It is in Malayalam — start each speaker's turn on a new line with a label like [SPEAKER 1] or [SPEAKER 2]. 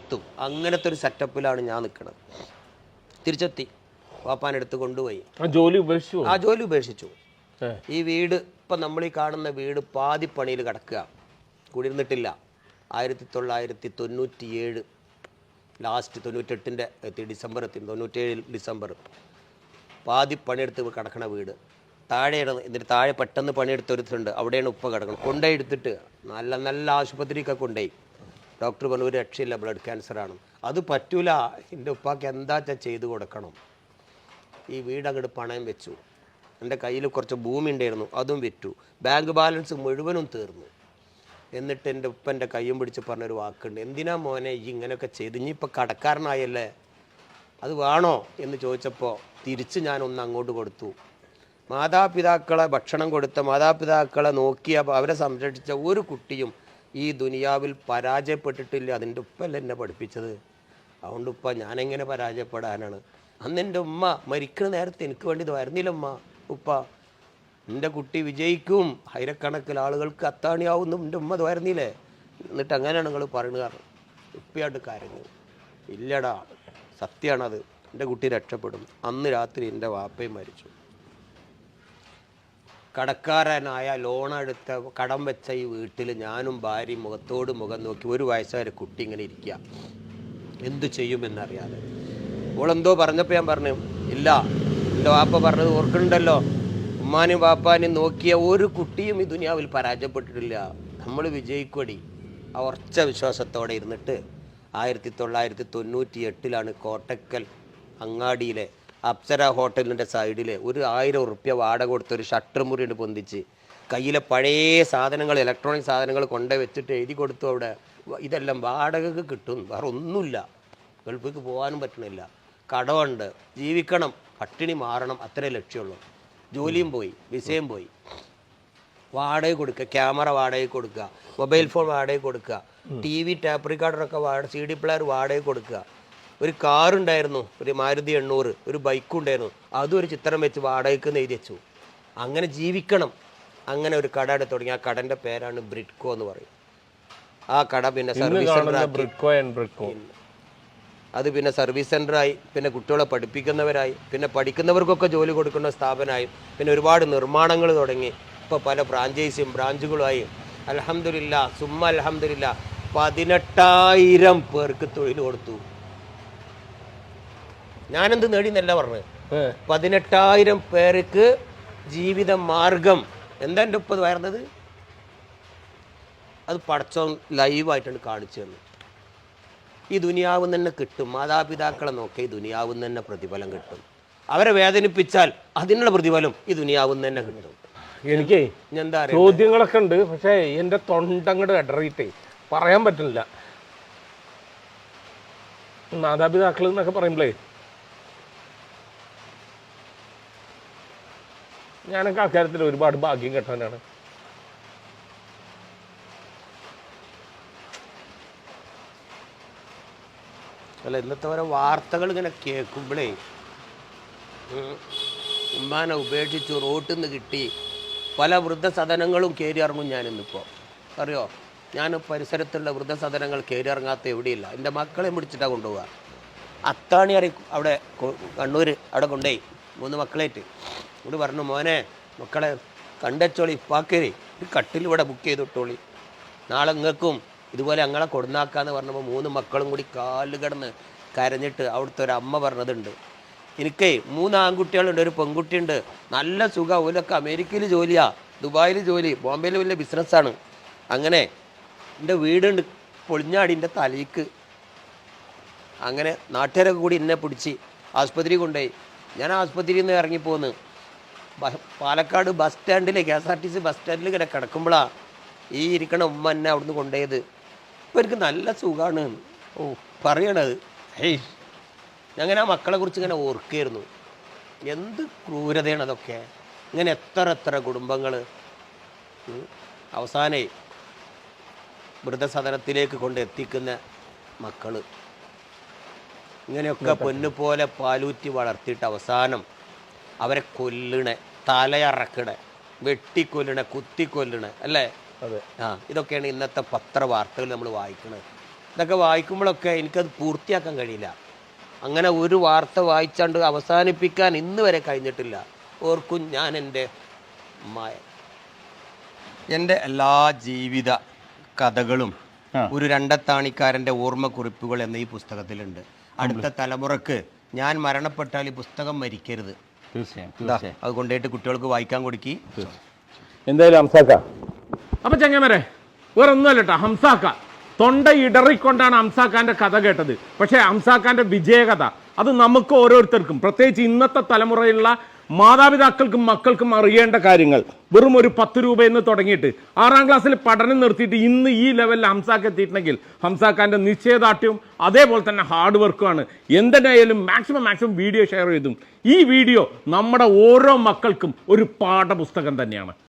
[SPEAKER 1] എത്തും. അങ്ങനത്തെ ഒരു സെറ്റപ്പിലാണ് ഞാൻ നിൽക്കുന്നത്. തിരിച്ചെത്തി, വാപ്പാനെടുത്ത് കൊണ്ടുപോയി. ജോലി ഉപേക്ഷിച്ചു. ഈ വീട് ഇപ്പം നമ്മൾ ഈ കാണുന്ന വീട് പാതിപ്പണിയിൽ കിടക്കുക, കുടിയിരുന്നിട്ടില്ല. 1997 ലാസ്റ്റ് 98 ഡിസംബർ എത്തി, 97 ഡിസംബർ പാതി പണിയെടുത്ത് കിടക്കണ വീട്. താഴെയാണ്. എന്നിട്ട് താഴെ പെട്ടെന്ന് പണിയെടുത്തൊരുത്തുണ്ട്, അവിടെയാണ് ഉപ്പ കിടക്കണം. കൊണ്ടുപോയി എടുത്തിട്ട് നല്ല നല്ല ആശുപത്രിയൊക്കെ കൊണ്ടുപോയി. ഡോക്ടർ പറഞ്ഞു ഒരു രക്ഷയില്ല, ബ്ലഡ് ക്യാൻസറാണ്. അത് പറ്റൂല, എൻ്റെ ഉപ്പാക്ക് എന്താ ചെയ്ത് കൊടുക്കണം. ഈ വീട് അങ്ങോട്ട് പണയം വെച്ചു. എൻ്റെ കയ്യിൽ കുറച്ച് ഭൂമി ഉണ്ടായിരുന്നു, അതും വിറ്റു. ബാങ്ക് ബാലൻസ് മുഴുവനും തീർന്നു. എന്നിട്ട് എൻ്റെ ഉപ്പൻ്റെ കയ്യും പിടിച്ച് പറഞ്ഞൊരു വാക്കുണ്ട്, എന്തിനാ മോനെ ഈ ഇങ്ങനെയൊക്കെ ചെയ്ത്, ഇനിയിപ്പോൾ കടക്കാരനായല്ലേ, അത് വേണോ എന്ന് ചോദിച്ചപ്പോൾ തിരിച്ച് ഞാനൊന്ന് അങ്ങോട്ട് കൊടുത്തു. മാതാപിതാക്കളെ ഭക്ഷണം കൊടുത്ത, മാതാപിതാക്കളെ നോക്കിയ, അവരെ സംരക്ഷിച്ച ഒരു കുട്ടിയും ഈ ദുനിയാവിൽ പരാജയപ്പെട്ടിട്ടില്ല. അതിൻ്റെ ഉപ്പല്ല എന്നെ പഠിപ്പിച്ചത്. അതുകൊണ്ട് ഉപ്പ ഞാനെങ്ങനെ പരാജയപ്പെടാനാണ്? അന്ന് എൻ്റെ ഉമ്മ മരിക്കുന്ന നേരത്തെ എനിക്ക് വേണ്ടി വരുന്നില്ല. ഉപ്പ എൻ്റെ കുട്ടി വിജയിക്കും, ആയിരക്കണക്കിന് ആളുകൾക്ക് അത്താണിയാവുന്നു, എൻ്റെ ഉമ്മ വരുന്നില്ലേ? എന്നിട്ട് അങ്ങനെയാണ് നിങ്ങൾ പറയുന്നത്. കാരണം ഉപ്പയായിട്ട് കരഞ്ഞു. ഇല്ലടാ, സത്യമാണത്, എൻ്റെ കുട്ടി രക്ഷപ്പെടും. അന്ന് രാത്രി എൻ്റെ വാപ്പയും മരിച്ചു. കടക്കാരനായ ലോണെടുത്ത കടം വെച്ച ഈ വീട്ടിൽ ഞാനും ഭാര്യയും മുഖത്തോട് മുഖം നോക്കി ഒരു വയസ്സുകാരെ കുട്ടി ഇങ്ങനെ ഇരിക്കുക, എന്തു ചെയ്യുമെന്നറിയാതെ. ഓളെന്തോ പറഞ്ഞപ്പോൾ ഞാൻ പറഞ്ഞു, ഇല്ല, എൻ്റെ വാപ്പ പറഞ്ഞത് ഓർക്കുന്നുണ്ടല്ലോ, ഉമ്മാനും വാപ്പാനും നോക്കിയ ഒരു കുട്ടിയും ഈ ദുനിയാവിൽ പരാജയപ്പെട്ടിട്ടില്ല, നമ്മൾ വിജയിക്കൊടി. ആ ഉറച്ച വിശ്വാസത്തോടെ ഇരുന്നിട്ട് 1998 കോട്ടക്കൽ അങ്ങാടിയിലെ അപ്സര ഹോട്ടലിൻ്റെ സൈഡിൽ ഒരു 1000 ഉറുപ്യ വാടക കൊടുത്ത് ഒരു ഷട്ടർ മുറിയുണ്ട് പൊന്തിച്ച്, കയ്യിലെ പഴയ സാധനങ്ങൾ, ഇലക്ട്രോണിക് സാധനങ്ങൾ കൊണ്ടു വെച്ചിട്ട് എഴുതി കൊടുത്തു, അവിടെ ഇതെല്ലാം വാടകക്ക് കിട്ടും, വേറെ ഒന്നുമില്ല, ഗൾഫിലേക്ക് പോകാനും പറ്റണില്ല, കടമുണ്ട്, ജീവിക്കണം, പട്ടിണി മാറണം, അത്രേ ലക്ഷ്യമുള്ളൂ. ജോലിയും പോയി, വിസയും പോയി. വാടക കൊടുക്കുക, ക്യാമറ വാടക കൊടുക്കുക, മൊബൈൽ ഫോൺ വാടക കൊടുക്കുക, TV ടാപ്പ് റിക്കാർഡറൊക്കെ CD പ്ലെയർ വാടക കൊടുക്കുക. ഒരു കാറുണ്ടായിരുന്നു, ഒരു മാരുതി 800, ഒരു ബൈക്കും ഉണ്ടായിരുന്നു, അതും ഒരു ചിത്രം വെച്ച് വാടകയ്ക്ക് എഴുതി വെച്ചു. അങ്ങനെ ജീവിക്കണം. അങ്ങനെ ഒരു കട എടുത്ത് തുടങ്ങി. ആ കടൻ്റെ പേരാണ് ബ്രിഡ്കോ എന്ന് പറയും. ആ കട പിന്നെ സർവീസ് സെൻ്ററായി. അത് പിന്നെ സർവീസ് സെൻ്ററായി, പിന്നെ കുട്ടികളെ പഠിപ്പിക്കുന്നവരായി, പിന്നെ പഠിക്കുന്നവർക്കൊക്കെ ജോലി കൊടുക്കുന്ന സ്ഥാപനമായി, പിന്നെ ഒരുപാട് നിർമ്മാണങ്ങൾ തുടങ്ങി. ഇപ്പോൾ പല ഫ്രാഞ്ചൈസിയും ബ്രാഞ്ചുകളുമായി. അൽഹംദുലില്ലാ, സുമ്മ അൽഹംദുലില്ലാ, 18,000 പേർക്ക് തൊഴിൽ കൊടുത്തു. ഞാനെന്ത് നേടിയെന്നല്ല പറഞ്ഞത്, 18,000 പേർക്ക് ജീവിത മാർഗം. എന്താ എൻ്റെ ഉപ്പ വരുന്നത്? അത് പടച്ചോൻ ലൈവായിട്ടാണ് കാണിച്ചു തന്നു. ഈ ദുനിയാവ് തന്നെ കിട്ടും. മാതാപിതാക്കളെ നോക്കി ഈ ദുനിയാവ് തന്നെ പ്രതിഫലം കിട്ടും. അവരെ വേദനിപ്പിച്ചാൽ അതിനുള്ള പ്രതിഫലം ഈ ദുനിയാവ് തന്നെ കിട്ടും.
[SPEAKER 2] എനിക്ക്
[SPEAKER 1] എന്താ
[SPEAKER 2] ചോദ്യങ്ങളൊക്കെ ഉണ്ട്, പക്ഷേ എൻ്റെ തൊണ്ടങ്ങട് ഇടറിയിട്ടേ പറയാൻ പറ്റില്ല. മാതാപിതാക്കൾ എന്നൊക്കെ പറയുമ്പോഴേ ഞാനൊക്കെ അക്കാര്യത്തിൽ ഒരുപാട് ഭാഗ്യം കെട്ടവനാണ്.
[SPEAKER 1] അല്ല, ഇന്നത്തെ ഓരോ വാർത്തകൾ ഇങ്ങനെ കേൾക്കുമ്പോഴേ, ഉമ്മാനെ ഉപേക്ഷിച്ചു, റോട്ടിൽ നിന്ന് കിട്ടി, പല വൃദ്ധസദനങ്ങളും കയറി ഇറങ്ങും. ഞാനിന്നിപ്പോൾ അറിയോ, ഞാൻ പരിസരത്തുള്ള വൃദ്ധസദനങ്ങൾ കയറി ഇറങ്ങാത്ത എവിടെയില്ല. എൻ്റെ മക്കളെ പിടിച്ചിട്ടാണ് കൊണ്ടുപോവുക. അത്താണി അവിടെ കണ്ണൂർ അവിടെ കൊണ്ടുപോയി 3 മക്കളായിട്ട്. ഇവിടെ പറഞ്ഞു, മോനെ മക്കളെ കണ്ടച്ചോളി, ഇപ്പാക്കരി ഒരു കട്ടിലിവിടെ ബുക്ക് ചെയ്തിട്ടോളി, നാളെ നിങ്ങൾക്കും ഇതുപോലെ ഞങ്ങളെ കൊടുന്നാക്കാന്ന് പറഞ്ഞപ്പോൾ 3 മക്കളും കൂടി കാല് കിടന്ന് കരഞ്ഞിട്ട് അവിടുത്തെ ഒരു അമ്മ പറഞ്ഞതുണ്ട്, എനിക്കേ 3 ആൺകുട്ടികളുണ്ട്, ഒരു പെൺകുട്ടിയുണ്ട്, നല്ല സുഖം, ഓലൊക്കെ അമേരിക്കയിൽ ജോലിയാ, ദുബായിൽ ജോലി, ബോംബെയിൽ വലിയ ബിസിനസ്സാണ്. അങ്ങനെ എൻ്റെ വീടുണ്ട് പൊളിഞ്ഞാടിൻ്റെ തലയ്ക്ക്. അങ്ങനെ നാട്ടുകാരൊക്കെ കൂടി എന്നെ പിടിച്ച് ആസ്പത്രി കൊണ്ടുപോയി. ഞാൻ ആസ്പത്രിയിൽ നിന്ന് ഇറങ്ങിപ്പോന്ന് പാലക്കാട് ബസ് സ്റ്റാൻഡിൽ, KSRTC ബസ് സ്റ്റാൻഡിൽ ഇങ്ങനെ കിടക്കുമ്പോഴാണ് ഈ ഇരിക്കണ ഉമ്മ എന്നെ അവിടുന്ന് കൊണ്ടുപോയത്. അപ്പോൾ എനിക്ക് നല്ല സുഖമാണ്. ഓ പറയണത്, ഹേയ്, അങ്ങനെ ആ മക്കളെ കുറിച്ച് ഇങ്ങനെ ഓർക്കുകയായിരുന്നു. എന്ത് ക്രൂരതയാണ് അതൊക്കെ. ഇങ്ങനെ എത്ര കുടുംബങ്ങൾ അവസാനേ വൃദ്ധസദനത്തിലേക്ക് കൊണ്ട് എത്തിക്കുന്ന മക്കൾ. ഇങ്ങനെയൊക്കെ പൊന്നുപോലെ പാലൂറ്റി വളർത്തിയിട്ട് അവസാനം അവരെ കൊല്ലണേ, തലയറക്കണേ, വെട്ടിക്കൊല്ലണേ, കുത്തിക്കൊല്ലണേ, അല്ലേ?
[SPEAKER 2] അതെ.
[SPEAKER 1] ഇതൊക്കെയാണ് ഇന്നത്തെ പത്രവാർത്തകൾ നമ്മൾ വായിക്കുന്നത്. ഇതൊക്കെ വായിക്കുമ്പോഴൊക്കെ എനിക്കത് പൂർത്തിയാക്കാൻ കഴിയില്ല. അങ്ങനെ ഒരു വാർത്ത വായിച്ചാണ്ട് അവസാനിപ്പിക്കാൻ ഇന്ന് വരെ കഴിഞ്ഞിട്ടില്ല. ഓർക്കും ഞാൻ എൻ്റെ എല്ലാ ജീവിത കഥകളും ഒരു രണ്ടത്താണിക്കാരൻ്റെ ഓർമ്മക്കുറിപ്പുകൾ എന്ന ഈ പുസ്തകത്തിലുണ്ട്. അടുത്ത തലമുറക്ക് ഞാൻ മരണപ്പെട്ടാൽ ഈ പുസ്തകം മരിക്കരുത്.
[SPEAKER 3] തീർച്ചയായും
[SPEAKER 1] അത് കൊണ്ടുപോയിട്ട് കുട്ടികൾക്ക് വായിക്കാൻ കൊടുക്കി.
[SPEAKER 2] എന്തായാലും ഹംസാക്ക, അപ്പൊ ചങ്ങമരെ വേറെ ഒന്നുമല്ല കേട്ടോ. ഹംസാക്ക തൊണ്ട ഇടറിക്കൊണ്ടാണ് ഹംസാക്കാന്റെ കഥ കേട്ടത്. പക്ഷേ ഹംസാക്കാന്റെ വിജയകഥ അത് നമുക്ക് ഓരോരുത്തർക്കും, പ്രത്യേകിച്ച് ഇന്നത്തെ തലമുറയിലുള്ള മാതാപിതാക്കൾക്കും മക്കൾക്കും അറിയേണ്ട കാര്യങ്ങൾ. വെറും ഒരു 10 രൂപയെന്ന് തുടങ്ങിയിട്ട് 6ാം ക്ലാസ്സിൽ പഠനം നിർത്തിയിട്ട് ഇന്ന് ഈ ലെവലിൽ ഹംസാക്ക് എത്തിയിട്ടുണ്ടെങ്കിൽ ഹംസാക്കാന്റെ നിശ്ചയദാർഢ്യവും അതേപോലെ തന്നെ ഹാർഡ് വർക്കുമാണ്. എന്തിനായാലും മാക്സിമം വീഡിയോ ഷെയർ ചെയ്തും ഈ വീഡിയോ നമ്മുടെ ഓരോ മക്കൾക്കും ഒരു പാഠപുസ്തകം തന്നെയാണ്.